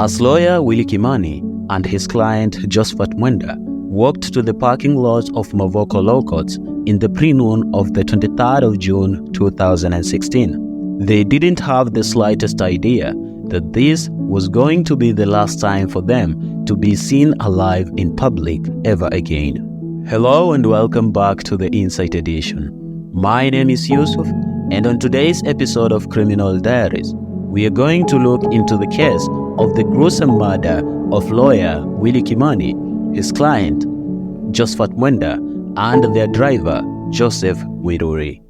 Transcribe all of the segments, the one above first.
As lawyer Willie Kimani and his client Josephat Mwenda walked to the parking lot of Mavoko Law Court in the pre-noon of the 23rd of June 2016, they didn't have the slightest idea that this was going to be the last time for them to be seen alive in public ever again. Hello and welcome back to the Insight Edition. My name is Yusuf, and on today's episode of Criminal Diaries, we are going to look into the case of the gruesome murder of lawyer Willie Kimani, his client Josephat Mwenda, and their driver Joseph Muiruri.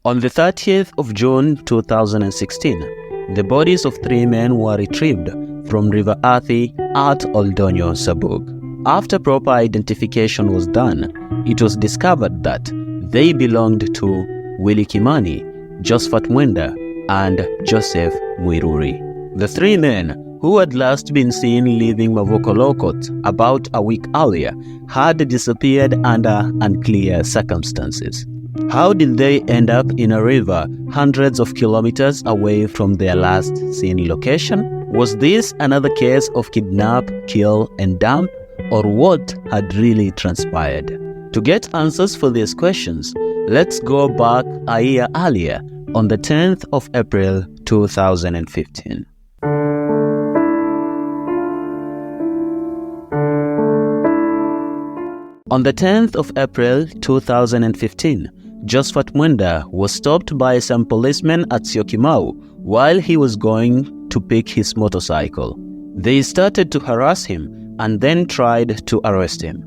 On the 30th of June 2016, the bodies of three men were retrieved from River Athi at Oldonyo Sabuk. After proper identification was done, it was discovered that they belonged to Willie Kimani, Josephat Mwenda, and Joseph Muiruri. The three men, who had last been seen leaving Mavoko Law Court about a week earlier, had disappeared under unclear circumstances. How did they end up in a river hundreds of kilometers away from their last seen location? Was this another case of kidnap, kill, and dump? Or what had really transpired? To get answers for these questions, let's go back a year earlier on the 10th of April 2015. On the 10th of April 2015, Josephat Mwenda was stopped by some policemen at Syokimau while he was going to pick his motorcycle. They started to harass him and then tried to arrest him.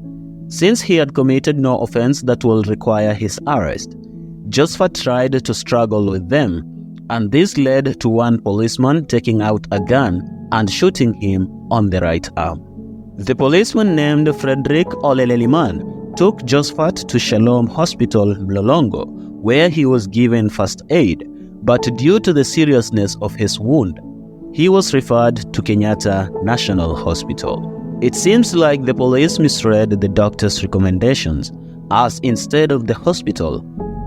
Since he had committed no offense that will require his arrest, Josephat tried to struggle with them, and this led to one policeman taking out a gun and shooting him on the right arm. The policeman named Frederick Oleleliman took Josephat to Shalom Hospital, Mlolongo, where he was given first aid, but due to the seriousness of his wound, he was referred to Kenyatta National Hospital. It seems like the police misread the doctor's recommendations, as instead of the hospital,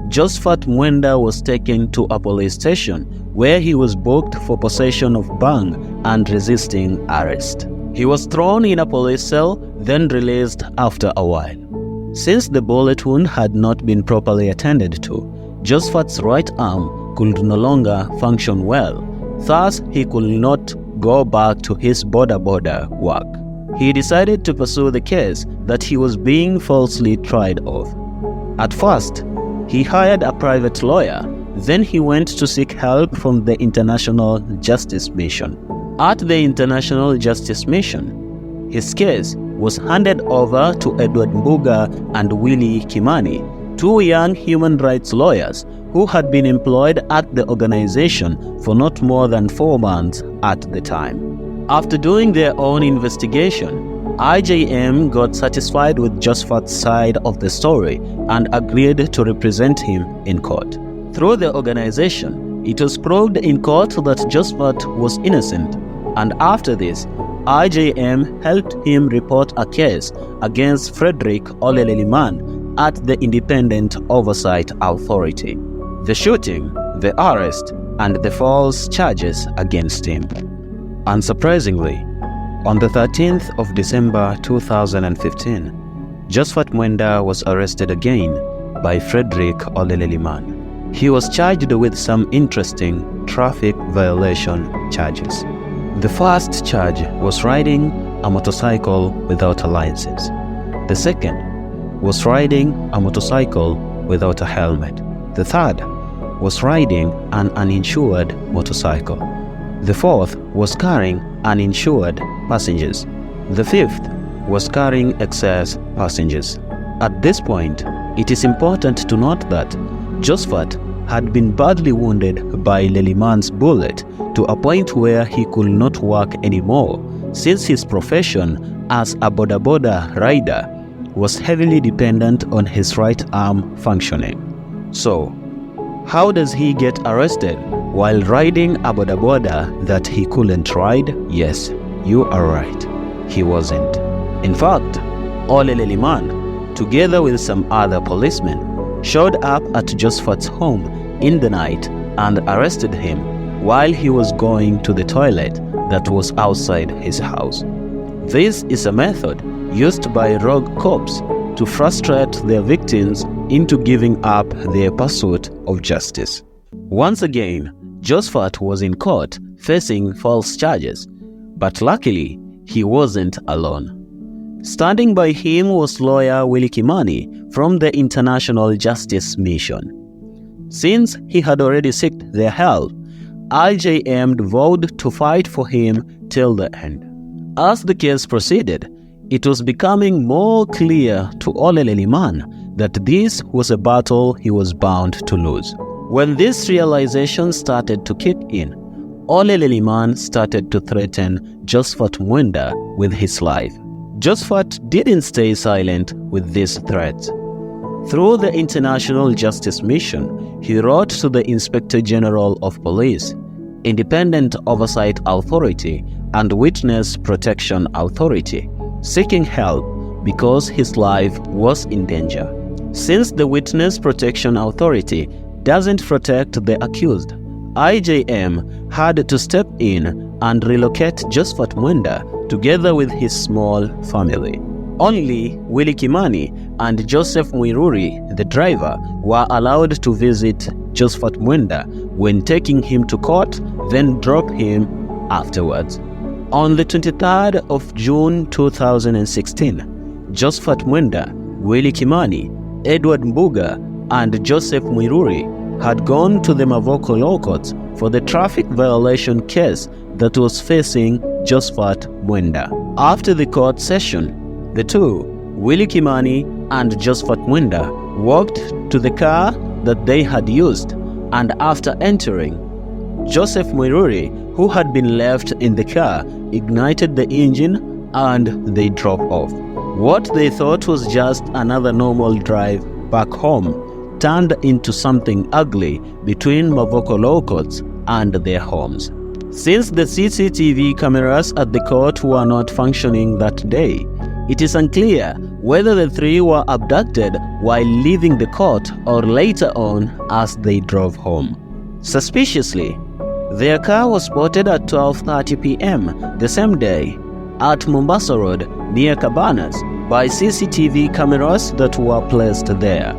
Josephat Mwenda was taken to a police station where he was booked for possession of bang and resisting arrest. He was thrown in a police cell, then released after a while. Since the bullet wound had not been properly attended to, Josephat's right arm could no longer function well. Thus, he could not go back to his border work. He decided to pursue the case that he was being falsely tried of. At first, he hired a private lawyer. Then he went to seek help from the International Justice Mission. At the International Justice Mission, his case was handed over to Edward Mbuga and Willie Kimani, two young human rights lawyers who had been employed at the organization for not more than 4 months at the time. After doing their own investigation, IJM got satisfied with Josephat's side of the story and agreed to represent him in court. Through the organization, it was proved in court that Josephat was innocent, and after this, IJM helped him report a case against Frederick Oleleliman at the Independent Oversight Authority. The shooting, the arrest, and the false charges against him. Unsurprisingly, on the 13th of December 2015, Josephat Mwenda was arrested again by Frederick Oleleliman. He was charged with some interesting traffic violation charges. The first charge was riding a motorcycle without a license. The second was riding a motorcycle without a helmet. The third was riding an uninsured motorcycle. The fourth was carrying uninsured passengers. The fifth was carrying excess passengers. At this point, it is important to note that Josephat had been badly wounded by Leliman's bullet to a point where he could not work anymore, since his profession as a boda rider was heavily dependent on his right arm functioning. So, how does he get arrested while riding a boda that he couldn't ride? Yes, you are right, he wasn't. In fact, Oleleliman, together with some other policemen, showed up at Josephat's home in the night and arrested him while he was going to the toilet that was outside his house. This is a method used by rogue cops to frustrate their victims into giving up their pursuit of justice. Once again, Josephat was in court facing false charges, but luckily he wasn't alone. Standing by him was lawyer Willie Kimani from the International Justice Mission. Since he had already sought their help, IJM vowed to fight for him till the end. As the case proceeded, it was becoming more clear to Oleleliman that this was a battle he was bound to lose. When this realization started to kick in, Oleleliman started to threaten Josephat Mwenda with his life. Josephat didn't stay silent with these threats. Through the International Justice Mission, he wrote to the Inspector General of Police, Independent Oversight Authority, and Witness Protection Authority, seeking help because his life was in danger. Since the Witness Protection Authority doesn't protect the accused, IJM had to step in and relocate Josephat Mwenda together with his small family. Only Willie Kimani and Joseph Muiruri, the driver, were allowed to visit Josephat Mwenda when taking him to court, then drop him afterwards. On the 23rd of June 2016, Josephat Mwenda, Willie Kimani, Edward Mbuga, and Joseph Muiruri had gone to the Mavoko Law Courts for the traffic violation case that was facing Josephat Mwenda. After the court session, the two, Willie Kimani and Josephat Mwenda, walked to the car that they had used, and after entering, Joseph Muiruri, who had been left in the car, ignited the engine and they drove off. What they thought was just another normal drive back home turned into something ugly between Mavoko Law Courts and their homes. Since the CCTV cameras at the court were not functioning that day, it is unclear whether the three were abducted while leaving the court or later on as they drove home. Suspiciously, their car was spotted at 12:30 p.m. the same day at Mombasa Road near Cabanas by CCTV cameras that were placed there.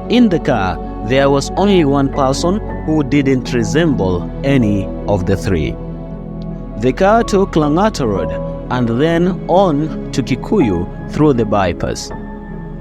In the car, there was only one person who didn't resemble any of the three. The car took Langata Road and then on to Kikuyu through the bypass.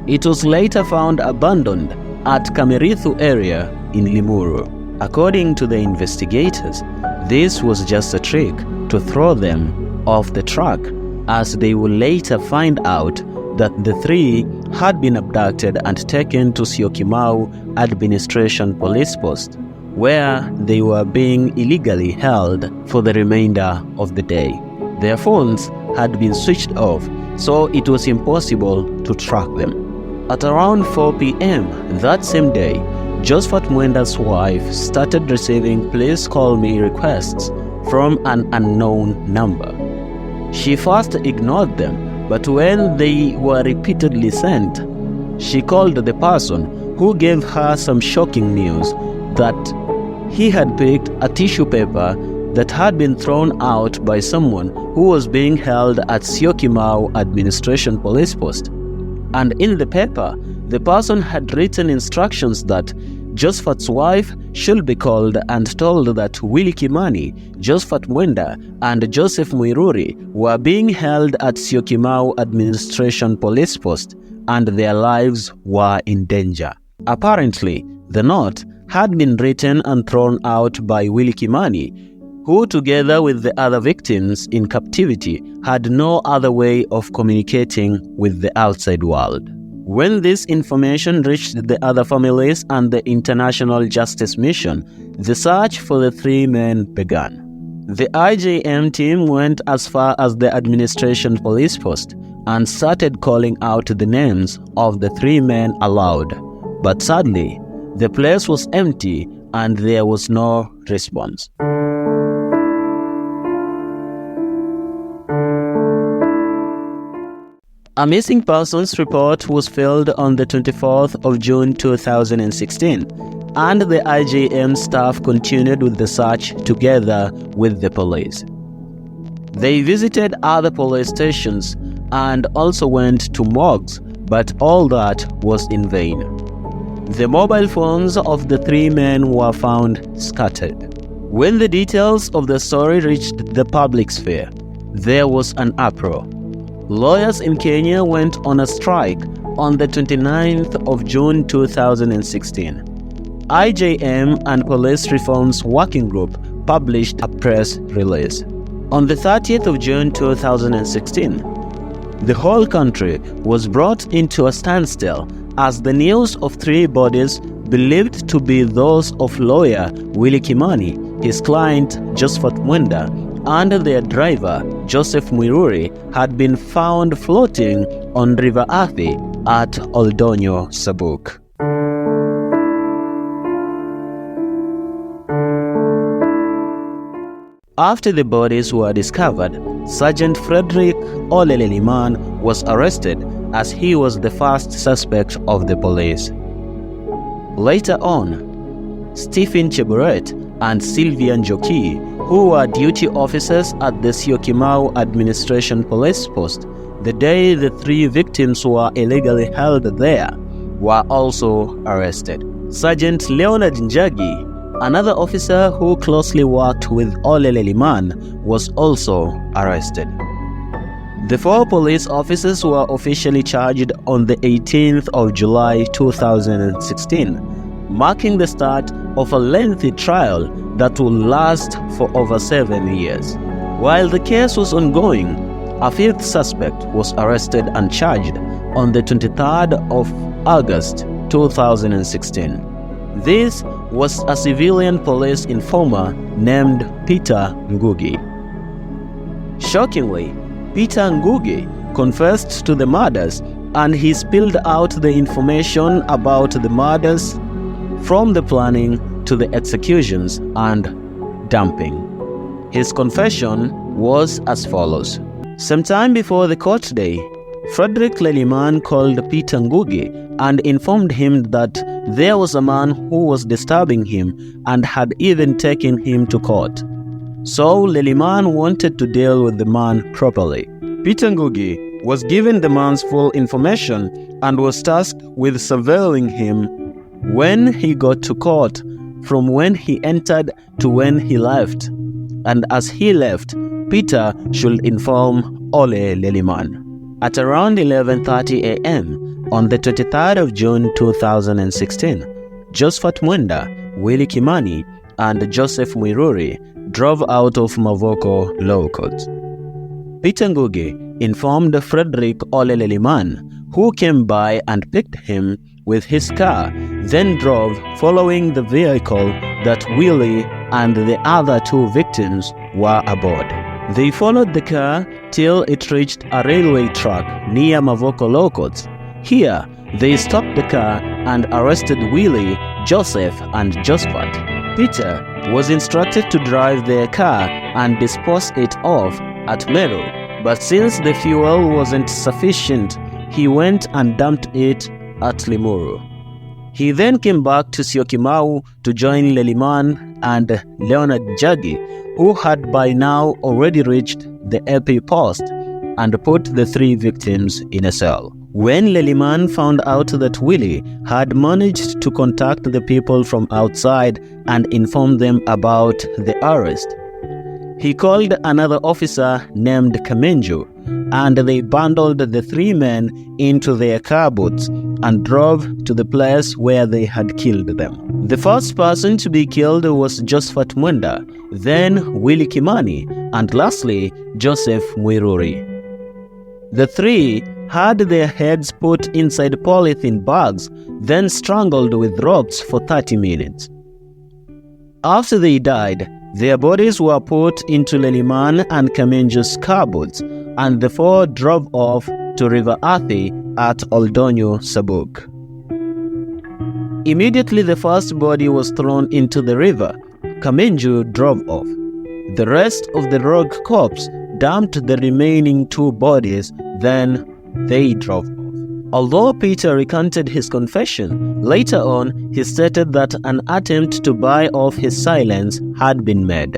It was later found abandoned at Kamerithu area in Limuru. According to the investigators, this was just a trick to throw them off the track, as they would later find out that the three had been abducted and taken to Syokimau Administration Police Post, where they were being illegally held for the remainder of the day. Their phones had been switched off, so it was impossible to track them. At around 4 p.m. that same day, Josephat Mwenda's wife started receiving "please call me" requests from an unknown number. She first ignored them, but when they were repeatedly sent, she called the person, who gave her some shocking news that he had picked a tissue paper that had been thrown out by someone who was being held at Syokimau Administration Police Post. And in the paper, the person had written instructions that Josephat's wife should be called and told that Willie Kimani, Josephat Mwenda, and Joseph Muiruri were being held at Syokimau Administration Police Post and their lives were in danger. Apparently, the note had been written and thrown out by Willie Kimani, who together with the other victims in captivity had no other way of communicating with the outside world. When this information reached the other families and the International Justice Mission, the search for the three men began. The IJM team went as far as the Administration Police Post and started calling out the names of the three men aloud. But sadly, the place was empty and there was no response. A missing persons report was filed on the 24th of June 2016. and the IJM staff continued with the search together with the police. They visited other police stations and also went to morgues, but all that was in vain. The mobile phones of the three men were found scattered. When the details of the story reached the public sphere, there was an uproar. Lawyers in Kenya went on a strike on the 29th of June 2016. IJM and Police Reforms Working Group published a press release. On the 30th of June 2016, the whole country was brought into a standstill as the news of three bodies believed to be those of lawyer Willie Kimani, his client Josephat Mwenda, and their driver Joseph Muiruri had been found floating on River Athi at Oldonyo, Sabuk. After the bodies were discovered, Sergeant Frederick Oleleliman was arrested as he was the first suspect of the police. Later on, Stephen Cheburet and Sylvia Njoki, who were duty officers at the Syokimau Administration Police Post the day the three victims were illegally held there, were also arrested. Sergeant Leonard Njagi, another officer who closely worked with Oleleliman, was also arrested. The four police officers were officially charged on the 18th of July 2016, marking the start of a lengthy trial that will last for over 7 years. While the case was ongoing, a fifth suspect was arrested and charged on the 23rd of August 2016. This was a civilian police informer named Peter Ngugi. Shockingly, Peter Ngugi confessed to the murders, and he spilled out the information about the murders from the planning to the executions and dumping. His confession was as follows. Sometime before the court day, Frederick Leliman called Peter Ngugi and informed him that there was a man who was disturbing him and had even taken him to court. So Leliman wanted to deal with the man properly. Peter Ngugi was given the man's full information and was tasked with surveilling him when he got to court, from when he entered to when he left. And as he left, Peter should inform Ole Leliman. At around 11:30 a.m. on the 23rd of June 2016, Josephat Mwenda, Willie Kimani, and Joseph Muiruri drove out of Mavoko Law Court. Peter Ngugi informed Frederick Oleleliman, who came by and picked him with his car, then drove following the vehicle that Willie and the other two victims were aboard. They followed the car till it reached a railway track near Mavoko Law Court. Here, they stopped the car and arrested Willie, Joseph, and Josephat. Peter was instructed to drive their car and dispose it off at Meru, but since the fuel wasn't sufficient, he went and dumped it at Limuru. He then came back to Syokimau to join Leliman and Leonard Njagi, who had by now already reached the LP post, and put the three victims in a cell. When Leliman found out that Willie had managed to contact the people from outside and inform them about the arrest, he called another officer named Kamenju, and they bundled the three men into their car boots and drove to the place where they had killed them. The first person to be killed was Josephat Mwenda, then Willie Kimani, and lastly, Joseph Muiruri. The three had their heads put inside polythene bags, then strangled with ropes for 30 minutes. After they died, their bodies were put into Leliman and Kamenju's car boots, and the four drove off to River Athi at Oldonyo, Sabuk. Immediately the first body was thrown into the river. Kamenju drove off. The rest of the rogue corpse dumped the remaining two bodies, then they drove off. Although Peter recanted his confession, later on he stated that an attempt to buy off his silence had been made.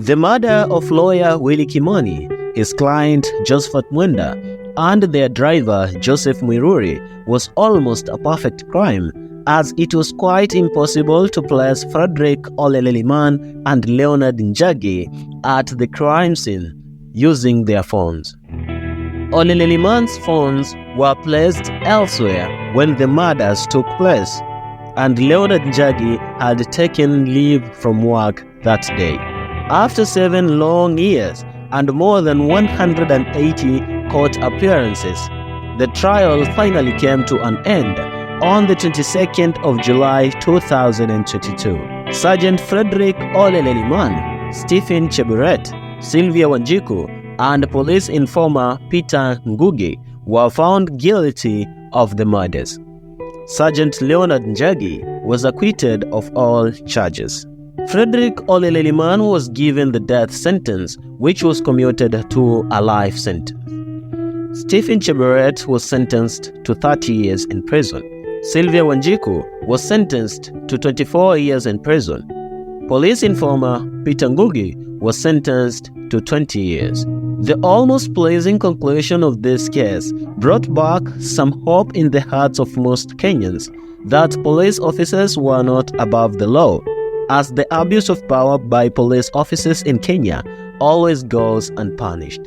The murder of lawyer Willie Kimani, his client Josephat Mwenda, and their driver Joseph Muiruri was almost a perfect crime, as it was quite impossible to place Frederick Oleleliman and Leonard Njagi at the crime scene using their phones. Oleleliman's phones were placed elsewhere when the murders took place, and Leonard Njagi had taken leave from work that day. After 7 long years and more than 180 court appearances, the trial finally came to an end on the 22nd of July 2022. Sergeant Frederick Oleleliman, Stephen Cheburet, Sylvia Wanjiku, and police informer Peter Ngugi were found guilty of the murders. Sergeant Leonard Njagi was acquitted of all charges. Frederick Oleleliman was given the death sentence, which was commuted to a life sentence. Stephen Cheburet was sentenced to 30 years in prison. Sylvia Wanjiku was sentenced to 24 years in prison. Police informer Peter Ngugi was sentenced to 20 years. The almost pleasing conclusion of this case brought back some hope in the hearts of most Kenyans that police officers were not above the law, as the abuse of power by police officers in Kenya always goes unpunished.